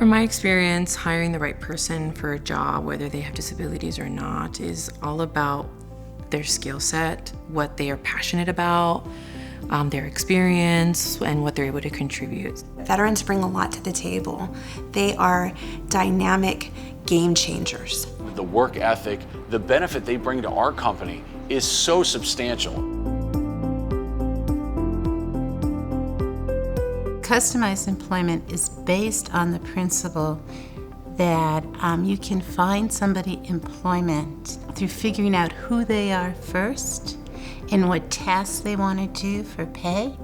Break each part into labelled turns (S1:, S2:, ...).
S1: From my experience, hiring the right person for a job, whether they have disabilities or not, is all about their skill set, what they are passionate about, their experience, and what they're able to contribute.
S2: Veterans bring a lot to the table. They are dynamic game changers.
S3: The work ethic, the benefit they bring to our company is so substantial.
S4: Customized employment is based on the principle that you can find somebody employment through figuring out who they are first and what tasks they want to do for pay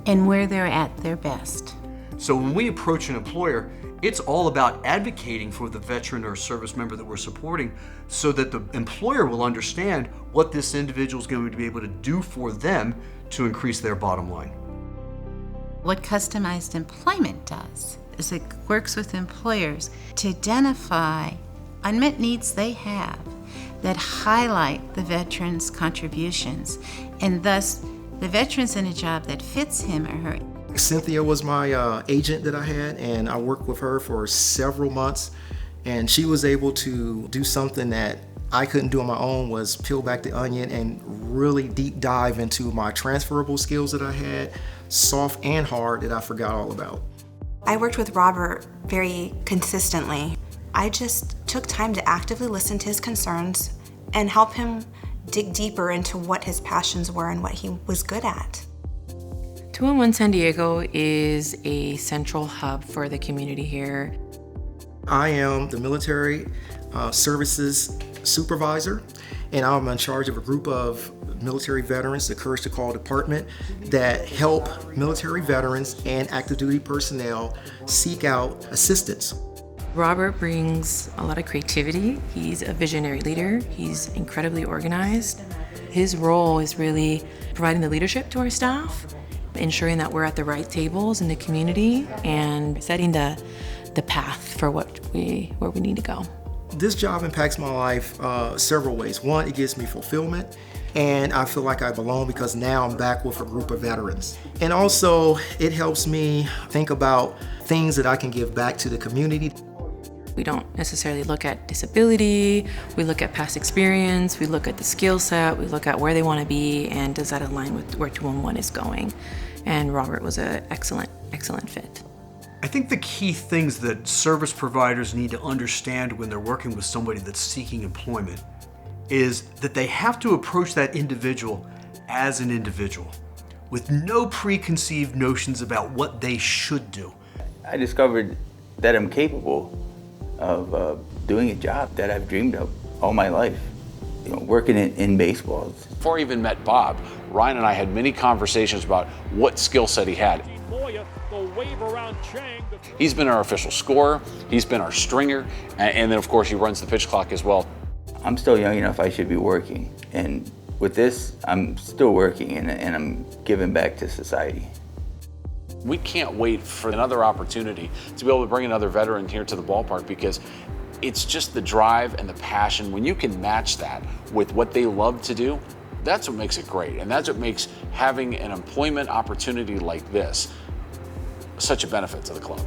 S4: and where they're at their best.
S5: So when we approach an employer, it's all about advocating for the veteran or service member that we're supporting so that the employer will understand what this individual is going to be able to do for them to increase their bottom line.
S4: What customized employment does is it works with employers to identify unmet needs they have that highlight the veteran's contributions, and thus the veteran's in a job that fits him or her.
S6: Cynthia was my agent that I had, and I worked with her for several months, and she was able to do something that I couldn't do on my own, was peel back the onion and really deep dive into my transferable skills that I had, soft and hard, that I forgot all about.
S2: I worked with Robert very consistently. I just took time to actively listen to his concerns and help him dig deeper into what his passions were and what he was good at.
S1: 211 San Diego is a central hub for the community here.
S6: I am the military services supervisor, and I'm in charge of a group of military veterans, the Courage to Call department, that help military veterans and active duty personnel seek out assistance.
S1: Robert brings a lot of creativity. He's a visionary leader. He's incredibly organized. His role is really providing the leadership to our staff, ensuring that we're at the right tables in the community, and setting the path for where we need to go.
S6: This job impacts my life several ways. One, it gives me fulfillment, and I feel like I belong because now I'm back with a group of veterans. And also, it helps me think about things that I can give back to the community.
S1: We don't necessarily look at disability, we look at past experience, we look at the skill set, we look at where they want to be, and does that align with where 211 is going. And Robert was an excellent fit.
S5: I think the key things that service providers need to understand when they're working with somebody that's seeking employment is that they have to approach that individual as an individual with no preconceived notions about what they should do.
S7: I discovered that I'm capable of doing a job that I've dreamed of all my life, working in baseball.
S3: Before I even met Bob, Ryan and I had many conversations about what skill set he had. He's been our official scorer, he's been our stringer, and then of course he runs the pitch clock as well.
S7: I'm still young enough I should be working, and with this, I'm still working and I'm giving back to society.
S3: We can't wait for another opportunity to be able to bring another veteran here to the ballpark, because it's just the drive and the passion. When you can match that with what they love to do, that's what makes it great. And that's what makes having an employment opportunity like this such a benefit to the club.